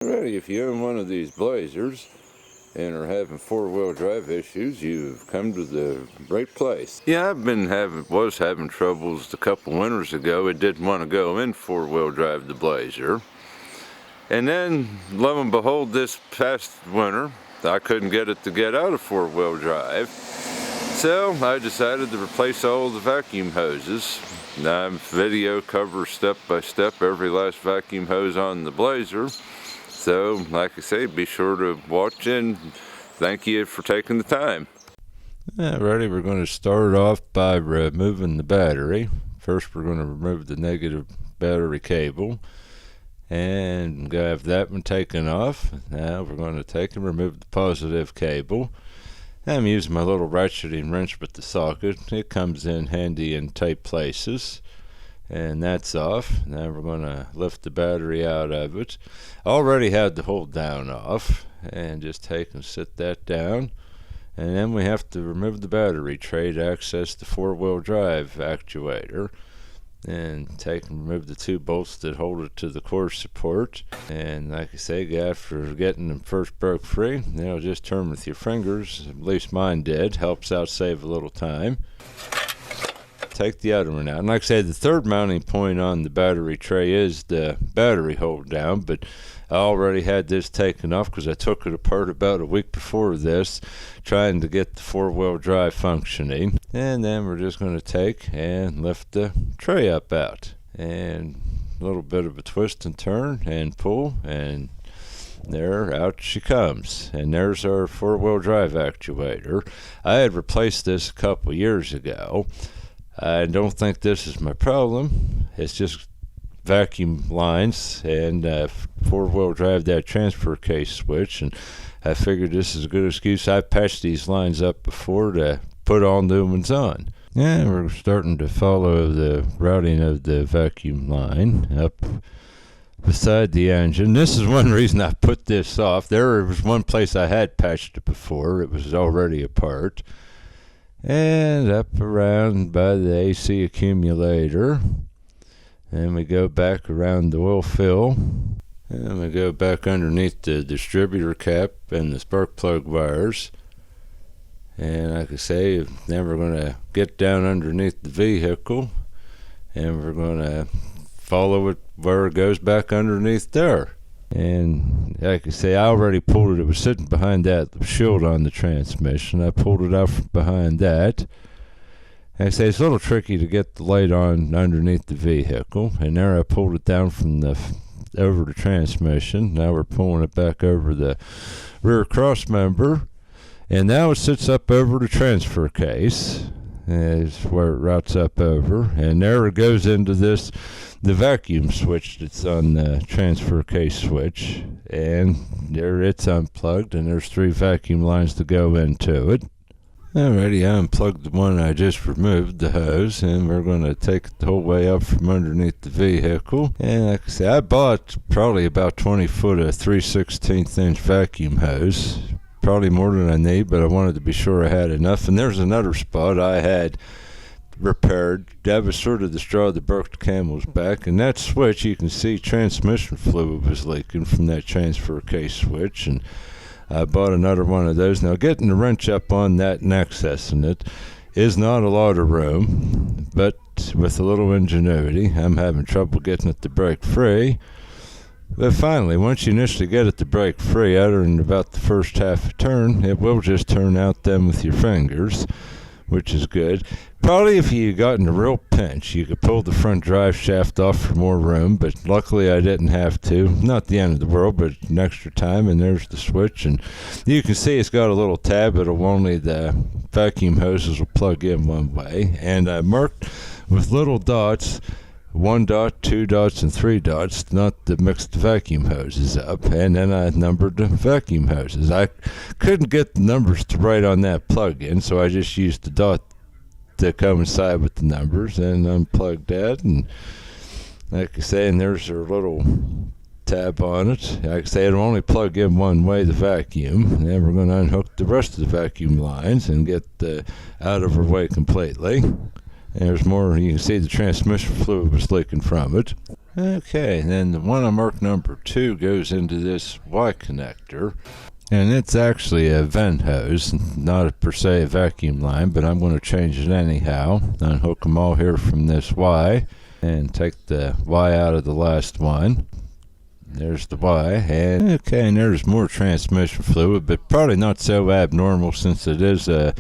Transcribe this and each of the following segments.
Alrighty, if you own one of these Blazers and are having four-wheel drive issues, you've come to the right place. Yeah, was having troubles a couple winters ago. It didn't want to go in four-wheel drive, the Blazer. And then, lo and behold, this past winter, I couldn't get it to get out of four-wheel drive. So I decided to replace all the vacuum hoses. I video cover step by step every last vacuum hose on the Blazer. So, like I say, be sure to watch and thank you for taking the time. Alrighty, we're going to start off by removing the battery. First, we're going to remove the negative battery cable and have that one taken off. Now we're going to take and remove the positive cable. I'm using my little ratcheting wrench with the socket. It comes in handy in tight places. And that's off. Now we're going to lift the battery out of it. I already had the hold down off, and just take and sit that down. And then we have to remove the battery tray to access the four-wheel drive actuator. And take and remove the two bolts that hold it to the core support. And like I say, after getting them first broke free, just turn with your fingers. At least mine did. Helps out save a little time. Take the other one out. And like I said, the third mounting point on the battery tray is the battery hold down, but I already had this taken off because I took it apart about a week before this, trying to get the four-wheel drive functioning. And then we're just going to take and lift the tray up out. And a little bit of a twist and turn and pull, and there, out she comes. And there's our four-wheel drive actuator. I had replaced this a couple years ago. I don't think this is my problem. It's just vacuum lines and four-wheel drive, that transfer case switch, and I figured this is a good excuse. I've patched these lines up before to put all new ones on. And we're starting to follow the routing of the vacuum line up beside the engine. This is one reason I put this off. There was one place I had patched it before. It was already apart. And up around by the AC accumulator, and we go back around the oil fill, and we go back underneath the distributor cap and the spark plug wires. And like I say, then we're going to get down underneath the vehicle, and we're going to follow it where it goes back underneath there. And like I say, I already pulled it. It was sitting behind that shield on the transmission. I pulled it out from behind that. Like I say, it's a little tricky to get the light on underneath the vehicle. And there I pulled it down from over the transmission. Now we're pulling it back over the rear cross member. And now it sits up over the transfer case. Is where it routes up over. And there it goes into the vacuum switch that's on the transfer case switch, and there it's unplugged, and there's three vacuum lines to go into it. Alrighty, I unplugged the one I just removed, the hose, and we're going to take it the whole way up from underneath the vehicle. And like I say, I bought probably about 20 foot of 3/16 inch vacuum hose. Probably more than I need, but I wanted to be sure I had enough. And there's another spot I had repaired. That was sort of the straw that broke the camel's back. And that switch, you can see transmission fluid was leaking from that transfer case switch. And I bought another one of those. Now, getting the wrench up on that and accessing it is not a lot of room, but with a little ingenuity, I'm having trouble getting it to break free. But finally, once you initially get it to break free, other than about the first half a turn, it will just turn out then with your fingers, which is good. Probably if you got in a real pinch, you could pull the front drive shaft off for more room, but luckily I didn't have to. Not the end of the world, but an extra time, and there's the switch. And you can see it's got a little tab. It'll only the vacuum hoses will plug in one way. And I marked with little dots, 1 dot, 2 dots, and 3 dots, not to mix the vacuum hoses up. And then I numbered the vacuum hoses. I couldn't get the numbers to right on that plug-in, so I just used the dot to coincide with the numbers and unplugged that. And like I say, and there's our little tab on it. Like I say, it'll only plug in one way, the vacuum. And then we're going to unhook the rest of the vacuum lines and get out of our way completely. And there's more. You can see the transmission fluid was leaking from it. Okay, then the one I marked number 2 goes into this Y connector. And it's actually a vent hose, not per se a vacuum line, but I'm going to change it anyhow. Unhook them all here from this Y and take the Y out of the last one. There's the Y, and okay, and there's more transmission fluid, but probably not so abnormal since it is a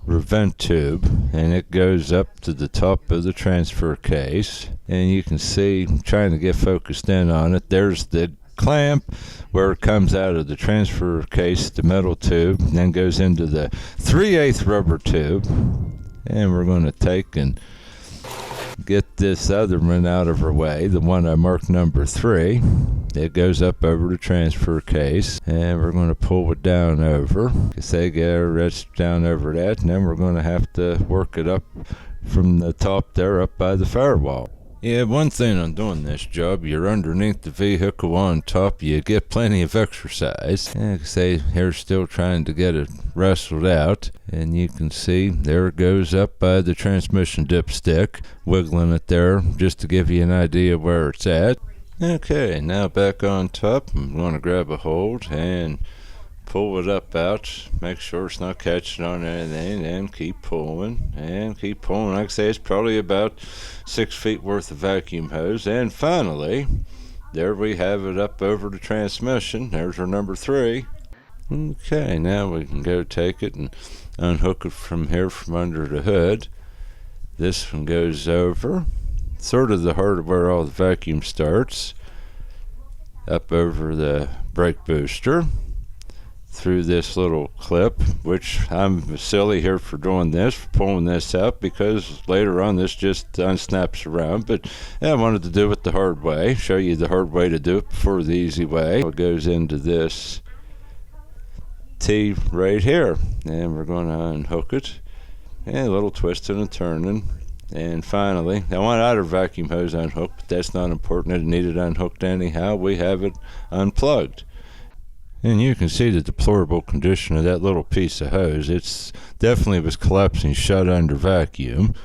vent tube, and it goes up to the top of the transfer case. And you can see, I'm trying to get focused in on it, there's the clamp where it comes out of the transfer case, the metal tube, and then goes into the 3/8 rubber tube. And we're going to take and get this other one out of our way, the one I marked number 3. It goes up over the transfer case, and we're going to pull it down over. Say that's down over that, and then we're going to have to work it up from the top there up by the firewall. Yeah, one thing on doing this job, you're underneath the vehicle on top, you get plenty of exercise. And say here still trying to get it wrestled out, and you can see there it goes up by the transmission dipstick, wiggling it there just to give you an idea where it's at. Okay, now back on top, I'm going to grab a hold and pull it up out, make sure it's not catching on anything, and keep pulling, and keep pulling. Like I say, it's probably about 6 feet worth of vacuum hose. And finally, there we have it up over the transmission. There's our number 3. Okay, now we can go take it and unhook it from here from under the hood. This one goes over, sort of the heart of where all the vacuum starts, up over the brake booster, through this little clip, which I'm silly here for doing this, for pulling this out, because later on this just unsnaps around. But I wanted to do it the hard way, show you the hard way to do it before the easy way. It goes into this T right here, and we're going to unhook it, and a little twisting and turning. And finally, I want our vacuum hose unhooked, but that's not important. It needed unhooked anyhow. We have it unplugged. And you can see the deplorable condition of that little piece of hose. It's definitely was collapsing shut under vacuum.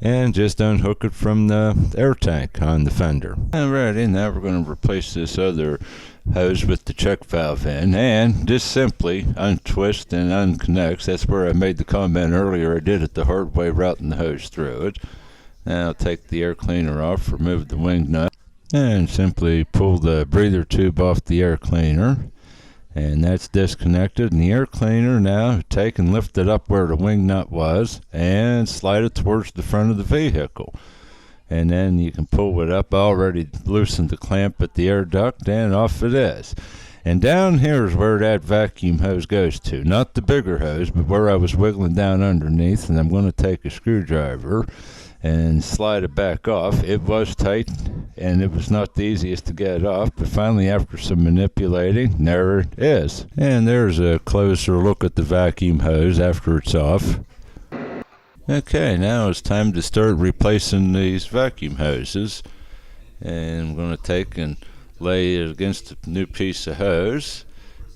And just unhook it from the air tank on the fender. Alrighty, now we're going to replace this other hose with the check valve in, and just simply untwist and unconnect. That's where I made the comment earlier. I did it the hard way, routing the hose through it. Now I'll take the air cleaner off, remove the wing nut, and simply pull the breather tube off the air cleaner. And that's disconnected, and the air cleaner now take and lift it up where the wing nut was and slide it towards the front of the vehicle. And then you can pull it up, already loosened the clamp at the air duct, and off it is. And down here is where that vacuum hose goes to. Not the bigger hose, but where I was wiggling down underneath, and I'm going to take a screwdriver and slide it back off. It was tight, and it was not the easiest to get off, but finally after some manipulating, there it is. And there's a closer look at the vacuum hose after it's off. Okay, now it's time to start replacing these vacuum hoses. And I'm going to take and lay it against a new piece of hose,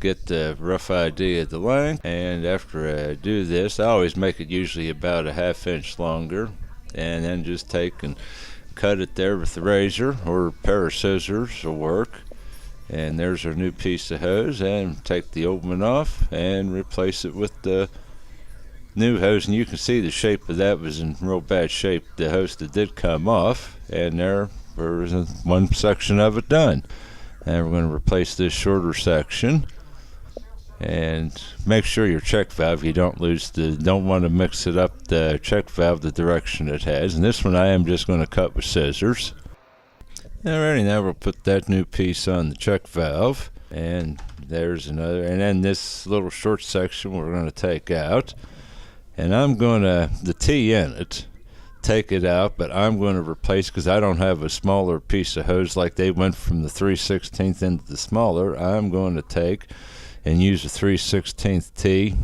get the rough idea of the length, and after I do this, I always make it usually about a 1/2 inch longer, and then just take and cut it there with the razor, or a pair of scissors will work. And there's our new piece of hose, and take the old one off and replace it with the new hose. And you can see the shape of that was in real bad shape, the hose that did come off, and there was one section of it done. And we're going to replace this shorter section. And make sure your check valve, you don't want to mix it up, the check valve, the direction it has. And this one I am just going to cut with scissors. Alrighty, now we'll put that new piece on the check valve. And there's another, and then this little short section we're going to take out. And I'm going to, the T in it, take it out, but I'm going to replace, because I don't have a smaller piece of hose like they went from the 3/16 into the smaller. I'm going to take and use a 3/16 T,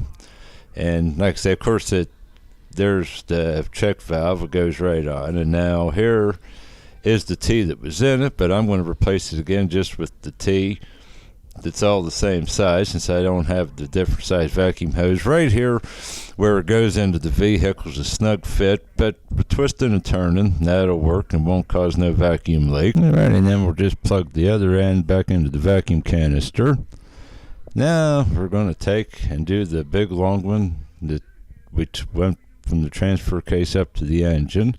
and like I say, of course, there's the check valve, it goes right on, and now here is the T that was in it, but I'm going to replace it again just with the T that's all the same size, since I don't have the different size vacuum hose. Right here where it goes into the vehicle is a snug fit, but with twisting and turning, that'll work and won't cause no vacuum leak. Alright, and then we'll just plug the other end back into the vacuum canister. Now we're going to take and do the big long one that we went from the transfer case up to the engine.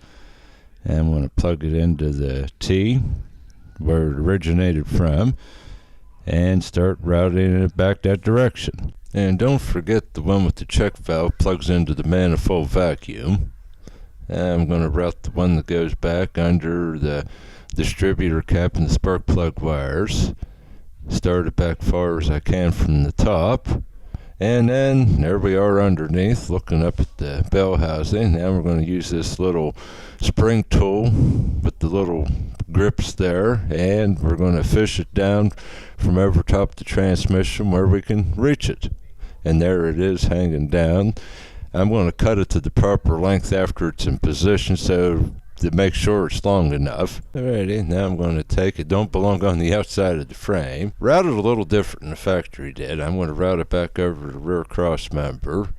And I'm going to plug it into the T where it originated from and start routing it back that direction. And don't forget the one with the check valve plugs into the manifold vacuum. And I'm going to route the one that goes back under the distributor cap and the spark plug wires. Start it back far as I can from the top. And then there we are underneath, looking up at the bell housing. Now we're going to use this little spring tool with the little grips there, and we're going to fish it down from over top the transmission where we can reach it. And there it is hanging down. I'm going to cut it to the proper length after it's in position so to make sure it's long enough. Alrighty, now I'm going to take it. Don't belong on the outside of the frame. Route it a little different than the factory did. I'm going to route it back over the rear cross member,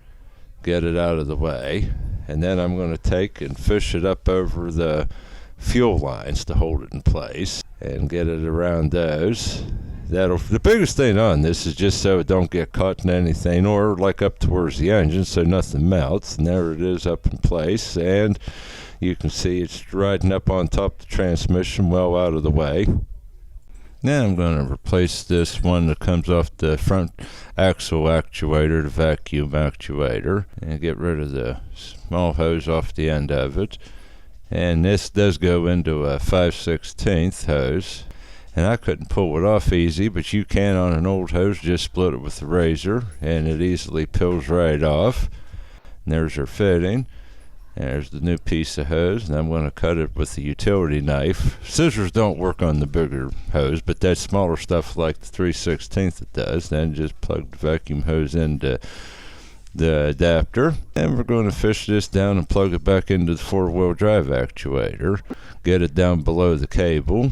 get it out of the way, and then I'm going to take and fish it up over the fuel lines to hold it in place and get it around those. The biggest thing on this is just so it don't get caught in anything, or like up towards the engine so nothing melts. And there it is up in place, and you can see it's riding up on top of the transmission, well out of the way. Now I'm going to replace this one that comes off the front axle actuator, the vacuum actuator, and get rid of the small hose off the end of it. And this does go into a 5/16 hose. And I couldn't pull it off easy, but you can on an old hose. Just split it with the razor, and it easily peels right off. And there's our fitting. There's the new piece of hose, and I'm going to cut it with the utility knife. Scissors don't work on the bigger hose, but that smaller stuff like the 3/16 it does. Then just plug the vacuum hose into the adapter, and we're going to fish this down and plug it back into the four-wheel drive actuator. Get it down below the cable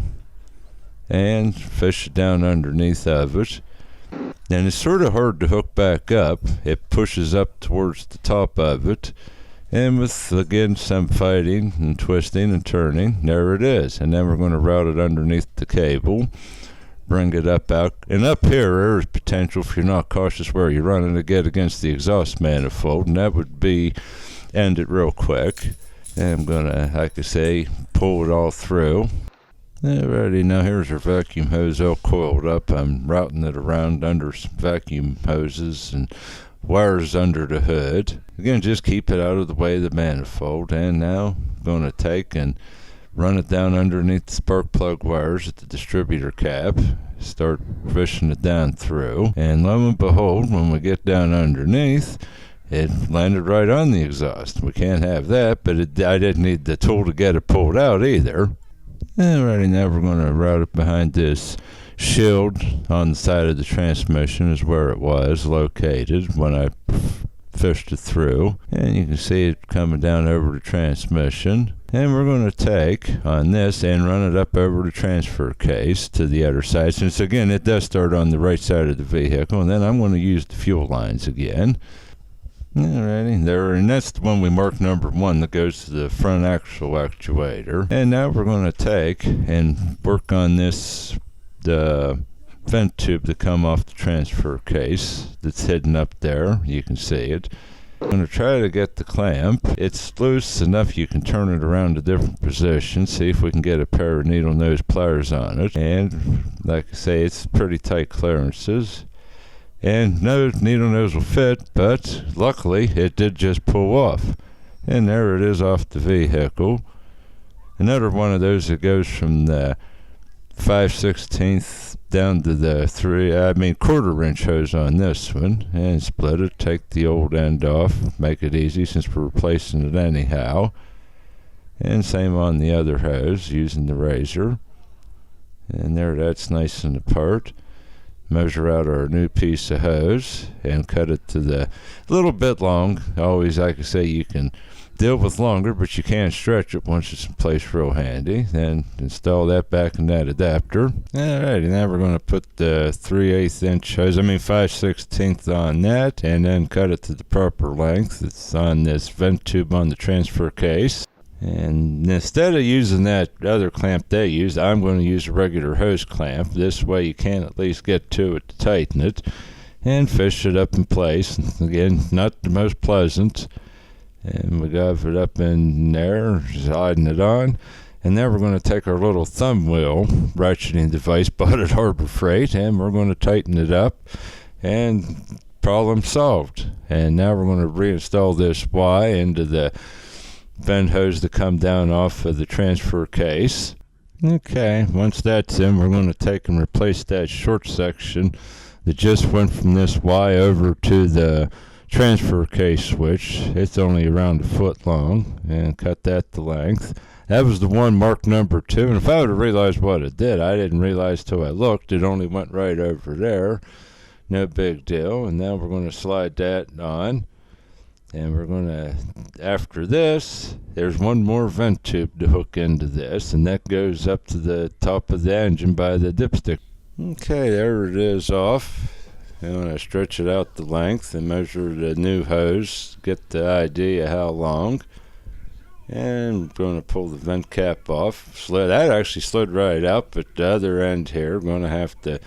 and fish it down underneath of it. And it's sort of hard to hook back up. It pushes up towards the top of it. And with, again, some fighting and twisting and turning, there it is. And then we're going to route it underneath the cable, bring it up out. And up here, there's potential, if you're not cautious where you're running, to get against the exhaust manifold. And that would be end it real quick. And I'm going to, like I say, pull it all through. Alrighty, now here's our vacuum hose all coiled up. I'm routing it around under some vacuum hoses and wires under the hood. Again, just keep it out of the way of the manifold. And now I'm going to take and run it down underneath the spark plug wires at the distributor cap. Start fishing it down through. And lo and behold, when we get down underneath, it landed right on the exhaust. We can't have that, but I didn't need the tool to get it pulled out either. Alrighty, now we're going to route it behind this shield on the side of the transmission is where it was located when I fished it through. And you can see it coming down over the transmission. And we're going to take on this and run it up over the transfer case to the other side. Since again, it does start on the right side of the vehicle. And then I'm going to use the fuel lines again. Alrighty, there, and that's the one we marked number 1 that goes to the front axle actuator. And now we're going to take and work on this, the vent tube that come off the transfer case that's hidden up there. You can see it. I'm going to try to get the clamp. It's loose enough you can turn it around to different positions. See if we can get a pair of needle nose pliers on it. And like I say, it's pretty tight clearances. And no needle nose will fit, but luckily it did just pull off. And there it is off the vehicle. Another one of those that goes from the 5/16 down to the quarter inch hose on this one. And split it, take the old end off, make it easy since we're replacing it anyhow. And same on the other hose using the razor. And there, that's nice and apart. Measure out our new piece of hose and cut it to the little bit long. Always, like I say, you can deal with longer, but you can stretch it once it's in place real handy. Then install that back in that adapter. Alrighty, now we're going to put the 3/8 inch hose, 5/16 on that, and then cut it to the proper length. It's on this vent tube on the transfer case. And instead of using that other clamp they used, I'm going to use a regular hose clamp. This way you can at least get to it to tighten it and fish it up in place. And again, not the most pleasant. And we got it up in there, sliding it on. And now we're going to take our little thumb wheel ratcheting device bought at Harbor Freight, and we're going to tighten it up, and problem solved. And now we're going to reinstall this Y into the vent hose to come down off of the transfer case. Okay, once that's in, we're going to take and replace that short section that just went from this Y over to the transfer case switch. It's only around a foot long, and cut that to length. That was the one marked number 2, and if I would have realized what it did, I didn't realize till I looked, it only went right over there. No big deal. And now we're going to slide that on. And we're going to, after this, there's one more vent tube to hook into this, and that goes up to the top of the engine by the dipstick. Okay, there it is off. I'm going to stretch it out the length and measure the new hose, get the idea how long. And I'm going to pull the vent cap off. That actually slid right out, but the other end here, we're going to have to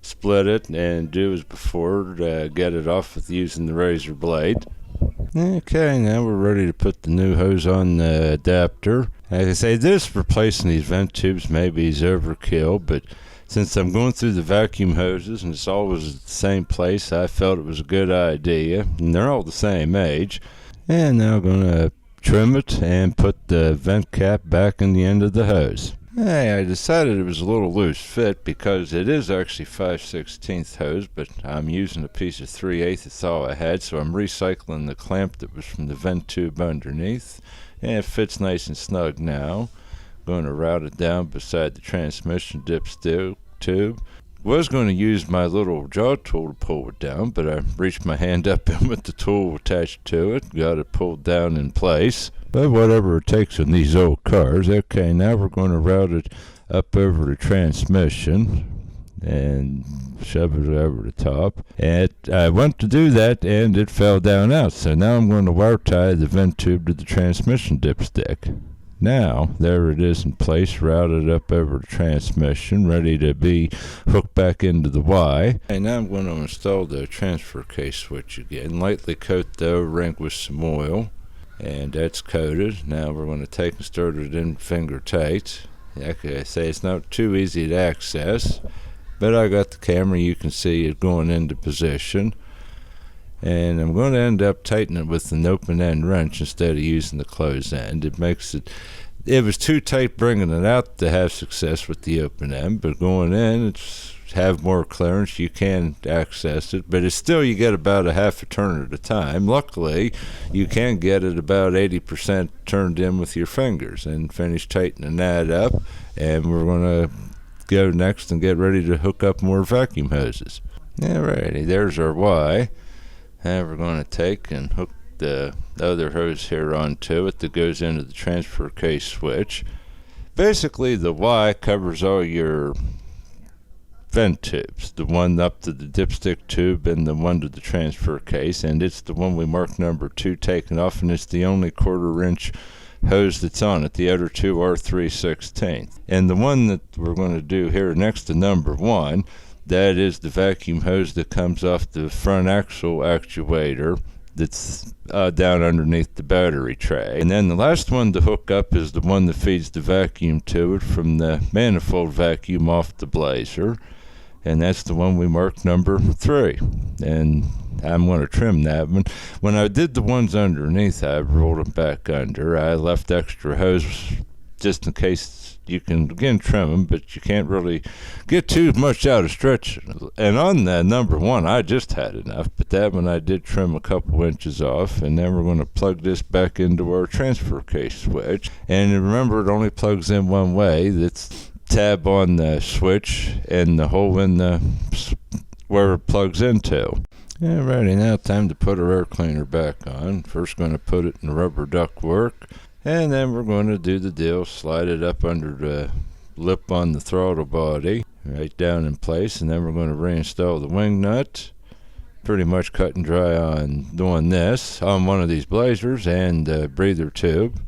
split it and do as before to get it off with using the razor blade. Okay, now we're ready to put the new hose on the adapter. Like I say, this replacing these vent tubes maybe is overkill, but since I'm going through the vacuum hoses and it's always at the same place, I felt it was a good idea, and they're all the same age. And now I'm going to trim it and put the vent cap back in the end of the hose. Hey, I decided it was a little loose fit because it is actually 5/16 hose, but I'm using a piece of 3/8. That's all I had, so I'm recycling the clamp that was from the vent tube underneath, and it fits nice and snug now. Going to route it down beside the transmission dipstick tube. Was going to use my little jaw tool to pull it down, but I reached my hand up in with the tool attached to it, got it pulled down in place. But whatever it takes in these old cars. Okay, now we're going to route it up over the transmission and shove it over the top. And I went to do that and it fell down out. So now I'm going to wire tie the vent tube to the transmission dipstick. Now, there it is in place, routed up over the transmission, ready to be hooked back into the Y. And now I'm going to install the transfer case switch again. Lightly coat the O-ring with some oil, and that's coated. Now we're going to take and start it in finger tight. Like I say, it's not too easy to access, but I got the camera, you can see it going into position. And I'm going to end up tightening it with an open end wrench instead of using the closed end. It was too tight bringing it out to have success with the open end, but going in, it's have more clearance, you can access it, but it's still, you get about a half a turn at a time. Luckily, you can get it about 80% turned in with your fingers and finish tightening that up, and we're going to go next and get ready to hook up more vacuum hoses. Alrighty, there's our Y. And we're going to take and hook the other hose here onto it that goes into the transfer case switch. Basically, the Y covers all your vent tubes, the one up to the dipstick tube and the one to the transfer case, and it's the one we marked number 2 taken off, and it's the only 1/4 inch hose that's on it. The other two are 3/16. And the one that we're going to do here next to number 1, that is the vacuum hose that comes off the front axle actuator that's down underneath the battery tray. And then the last one to hook up is the one that feeds the vacuum to it from the manifold vacuum off the blazer. And that's the one we marked number 3. And I'm going to trim that one. When I did the ones underneath, I rolled them back under. I left extra hose just in case. You can again trim them, but you can't really get too much out of stretching. And on the number 1, I just had enough, but that one I did trim a couple inches off. And then we're going to plug this back into our transfer case switch. And remember, it only plugs in one way. That's tab on the switch and the hole in the where it plugs into. Alrighty, now time to put our air cleaner back on. First going to put it in the rubber duct work, and then we're going to do the deal, slide it up under the lip on the throttle body, right down in place, and then we're going to reinstall the wing nut. Pretty much cut and dry on doing this on one of these blazers and the breather tube.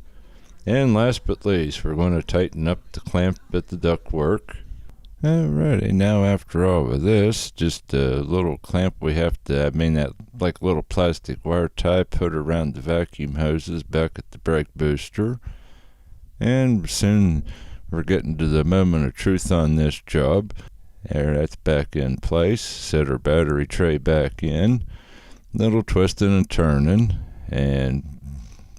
And last but least, we're going to tighten up the clamp at the duct work. Alrighty, now after all of this, just a little clamp we have to, that like little plastic wire tie, put around the vacuum hoses back at the brake booster. And soon we're getting to the moment of truth on this job. There, that's back in place. Set our battery tray back in. Little twisting and turning, and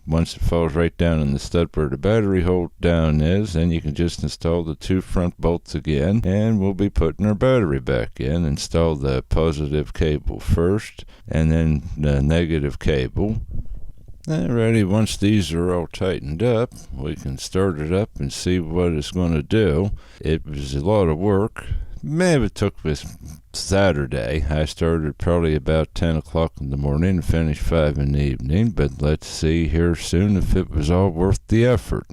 once it falls right down in the stud where the battery hold down is, then you can just install the two front bolts again, and we'll be putting our battery back in. Install the positive cable first, and then the negative cable. Alrighty, once these are all tightened up, we can start it up and see what it's going to do. It was a lot of work. Maybe it took us Saturday. I started probably about 10 o'clock in the morning and finished 5 in the evening, but let's see here soon if it was all worth the effort.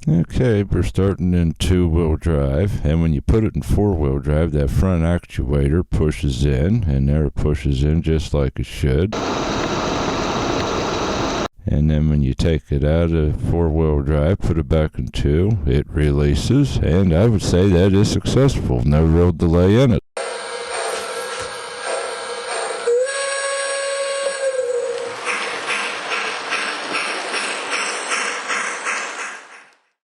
Okay, we're starting in 2-wheel drive, and when you put it in 4-wheel drive, that front actuator pushes in, and there it pushes in just like it should. And then when you take it out of 4-wheel drive, put it back in 2, it releases, and I would say that is successful. No real delay in it.